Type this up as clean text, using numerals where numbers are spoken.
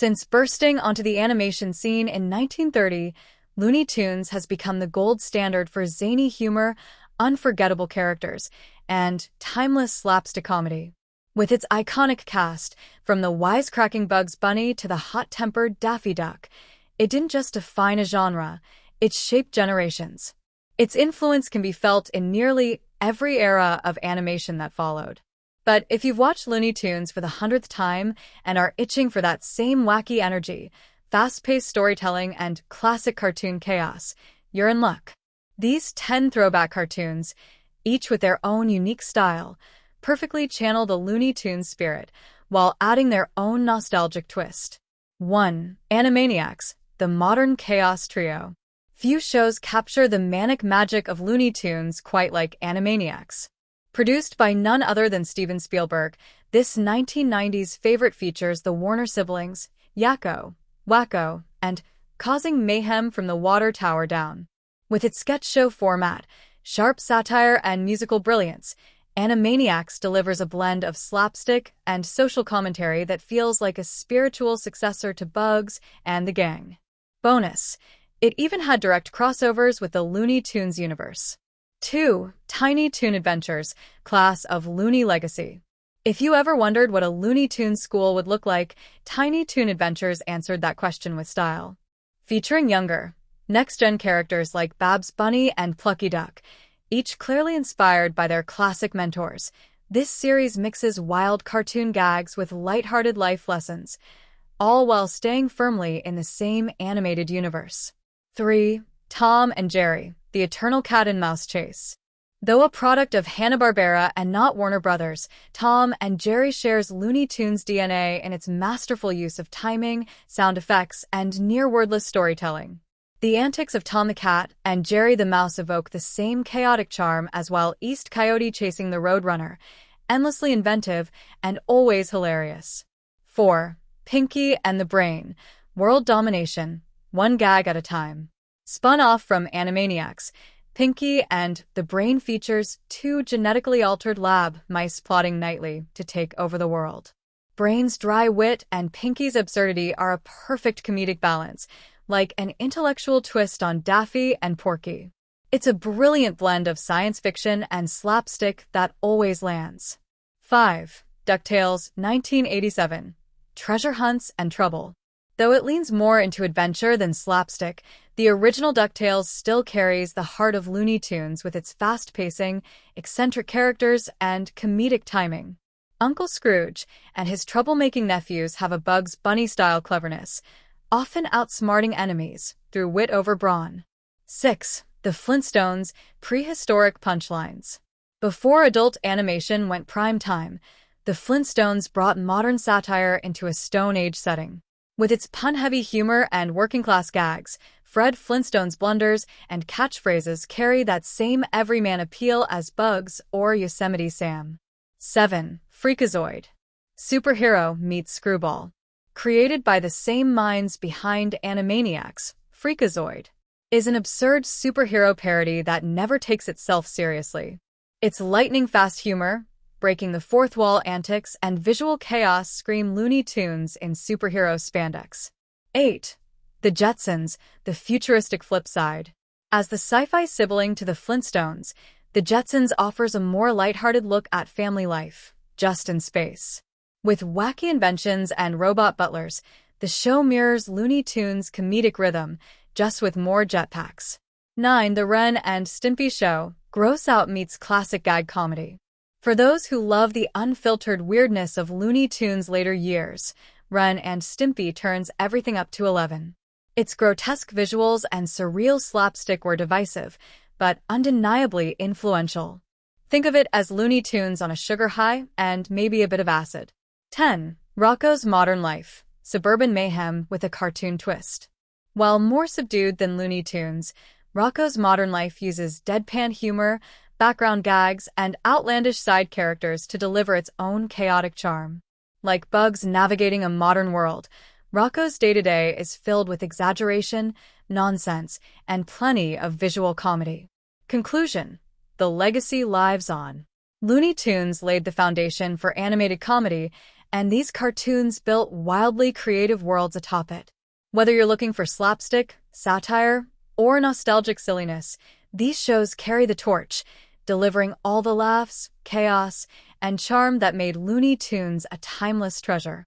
Since bursting onto the animation scene in 1930, Looney Tunes has become the gold standard for zany humor, unforgettable characters, and timeless slapstick comedy. With its iconic cast, from the wisecracking Bugs Bunny to the hot-tempered Daffy Duck, it didn't just define a genre, it shaped generations. Its influence can be felt in nearly every era of animation that followed. But if you've watched Looney Tunes for the 100th time and are itching for that same wacky energy, fast-paced storytelling, and classic cartoon chaos, you're in luck. These 10 throwback cartoons, each with their own unique style, perfectly channel the Looney Tunes spirit while adding their own nostalgic twist. 1. Animaniacs, the modern chaos trio. Few shows capture the manic magic of Looney Tunes quite like Animaniacs. Produced by none other than Steven Spielberg, this 1990s favorite features the Warner siblings, Yakko, Wacko, and causing mayhem from the water tower down. With its sketch show format, sharp satire, and musical brilliance, Animaniacs delivers a blend of slapstick and social commentary that feels like a spiritual successor to Bugs and the Gang. Bonus: it even had direct crossovers with the Looney Tunes universe. 2. Tiny Toon Adventures, Class of Looney Legacy. If you ever wondered what a Looney Tunes school would look like, Tiny Toon Adventures answered that question with style. Featuring younger, next-gen characters like Babs Bunny and Plucky Duck, each clearly inspired by their classic mentors, this series mixes wild cartoon gags with lighthearted life lessons, all while staying firmly in the same animated universe. 3. Tom and Jerry, the eternal cat and mouse chase. Though a product of Hanna-Barbera and not Warner Brothers, Tom and Jerry shares Looney Tunes DNA in its masterful use of timing, sound effects, and near-wordless storytelling. The antics of Tom the cat and Jerry the mouse evoke the same chaotic charm as Wild East Coyote chasing the Roadrunner, endlessly inventive and always hilarious. 4. Pinky and the Brain, world domination, one gag at a time. Spun off from Animaniacs, Pinky and the Brain features 2 genetically altered lab mice plotting nightly to take over the world. Brain's dry wit and Pinky's absurdity are a perfect comedic balance, like an intellectual twist on Daffy and Porky. It's a brilliant blend of science fiction and slapstick that always lands. 5. DuckTales, 1987. Treasure hunts and trouble. Though it leans more into adventure than slapstick, the original DuckTales still carries the heart of Looney Tunes with its fast pacing, eccentric characters, and comedic timing. Uncle Scrooge and his troublemaking nephews have a Bugs Bunny-style cleverness, often outsmarting enemies through wit over brawn. 6. The Flintstones, prehistoric punchlines. Before adult animation went prime time, the Flintstones brought modern satire into a Stone Age setting. With its pun-heavy humor and working-class gags, Fred Flintstone's blunders and catchphrases carry that same everyman appeal as Bugs or Yosemite Sam. 7. Freakazoid. Superhero meets Screwball. Created by the same minds behind Animaniacs, Freakazoid is an absurd superhero parody that never takes itself seriously. Its lightning-fast humor, breaking the fourth wall antics, and visual chaos scream Looney Tunes in superhero spandex. 8. The Jetsons, the futuristic flip side. As the sci-fi sibling to the Flintstones, the Jetsons offers a more lighthearted look at family life, just in space. With wacky inventions and robot butlers, the show mirrors Looney Tunes' comedic rhythm, just with more jetpacks. 9. The Ren and Stimpy Show, gross out meets classic gag comedy. For those who love the unfiltered weirdness of Looney Tunes' later years, Ren and Stimpy turns everything up to 11. Its grotesque visuals and surreal slapstick were divisive, but undeniably influential. Think of it as Looney Tunes on a sugar high and maybe a bit of acid. 10. Rocko's Modern Life, suburban mayhem with a cartoon twist. While more subdued than Looney Tunes, Rocko's Modern Life uses deadpan humor, background gags, and outlandish side characters to deliver its own chaotic charm. Like Bugs navigating a modern world, Rocko's day-to-day is filled with exaggeration, nonsense, and plenty of visual comedy. Conclusion: the legacy lives on. Looney Tunes laid the foundation for animated comedy, and these cartoons built wildly creative worlds atop it. Whether you're looking for slapstick, satire, or nostalgic silliness, these shows carry the torch, delivering all the laughs, chaos, and charm that made Looney Tunes a timeless treasure.